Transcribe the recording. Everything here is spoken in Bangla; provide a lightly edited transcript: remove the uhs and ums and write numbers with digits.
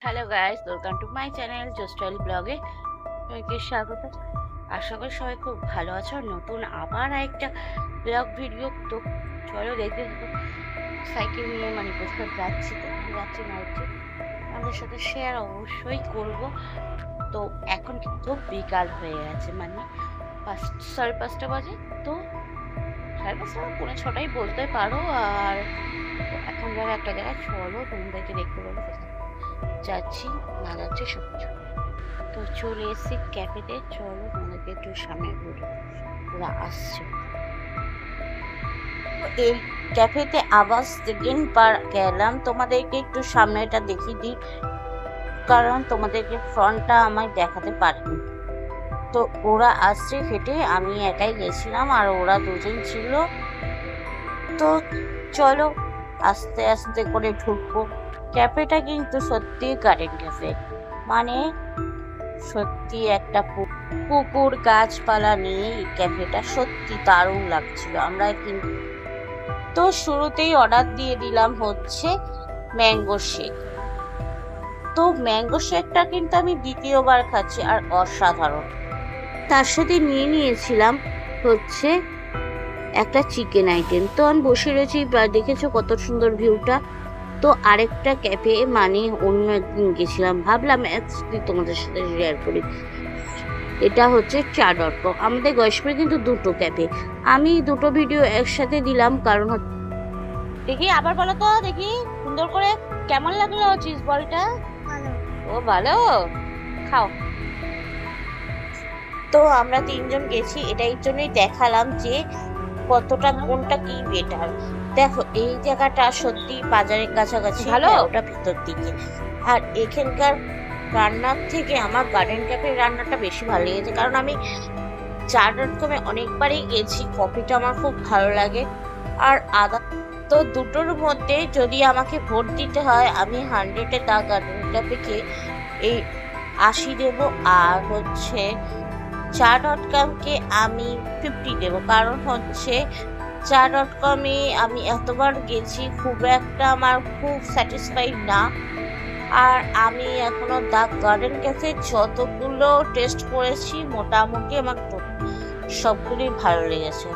Hello guys, welcome to my channel জোস্টাইল ব্লগে। সবাইকে স্বাগত। আশা করি সবাই খুব ভালো আছো। নতুন আবার একটা ব্লগ ভিডিও। তো চলো দেখতে থাকো। সাইকেল নিয়ে কোথাও যাচ্ছি, তো যাচ্ছি না হচ্ছে আমাদের সাথে শেয়ার অবশ্যই করব। তো এখন কিন্তু বিকাল হয়ে গেছে, 5:30 বাজে। তো 5:30 পৌনে 6টাই বলতে পারো। আর এখন যাবে একটা জায়গায়, চলো তোমাদেরকে দেখতে পাবো যাচ্ছি না যাচ্ছি সব কিছু। তো চলে এসেছি ক্যাফেতে, চলো তোমাদেরকে একটু সামনে ঘুরে, ওরা আসছে। তো এই ক্যাফেতে আবার সেকেন্ড বার গেলাম, তোমাদেরকে একটু সামনেটা দেখিয়ে দিই, কারণ তোমাদেরকে ফ্রন্টটা আমায় দেখাতে পারিনি। তো ওরা আসছে হেঁটে, আমি একাই গেছিলাম আর ওরা দুজন ছিল। তো চলো আস্তে আস্তে করে ঢুকবো। ক্যাফেটা কিন্তু সত্যি গার্ডেন ক্যাফে, সত্যি একটা পুকুর গাছপালা নিয়ে এই ক্যাফেটা সত্যি দারুণ লাগছিল। আমরা কিন্তু তো শুরুতেই অর্ডার দিয়ে দিলাম হচ্ছে ম্যাঙ্গো শেক। তো ম্যাঙ্গো শেকটা কিন্তু আমি দ্বিতীয়বার খাচ্ছি আর অসাধারণ। তার সাথে নিয়েছিলাম হচ্ছে একটা চিকেন আইটেম। তো আমি বসে রয়েছি, দেখেছো কত সুন্দর ভিউটা। তো আরেকটা ক্যাফে অন্য একদিন গেছিলাম, ভাবলাম তোমাদের সাথে শেয়ার করি। এটা হচ্ছে চা.com। আমাদের গয়েশপুরে কিন্তু দুটো ক্যাফে, আমি দুটো ভিডিও একসাথে দিলাম, কারণ দেখি আবার বলো তো, দেখি সুন্দর করে কেমন লাগলো চিজ বলটা? ও ভালো, খাও। তো আমরা তিনজন গেছি, এটাই জন্যই দেখালাম যে কতটা কোনটা কি বেটার। দেখো এই জায়গাটা সত্যি বাজারের কাছাকাছি, ভালো, ওটা ভেতর দিকে। আর এখানকার রান্নার থেকে আমার গার্ডেন ক্যাফের রান্নাটা বেশি ভালো লেগেছে, কারণ আমি চা.com-এ অনেকবারই গেছি, কফিটা আমার খুব ভালো লাগে আর আদা। তো দুটোর মধ্যে যদি আমাকে ভোট দিতে হয়, আমি 100-এ দা গার্ডেন ক্যাফেকে এই 80 দেবো, আর হচ্ছে চা.com-কে আমি 50 দেবো। কারণ হচ্ছে চা.com-এ আমি এতবার গেছি, খুব একটা আমার খুব স্যাটিসফাইড না। আর আমি এখনো দা গার্ডেন ক্যাফে যতগুলো টেস্ট করেছি, মোটামুটি আমার সবগুলোই ভালো লেগেছে।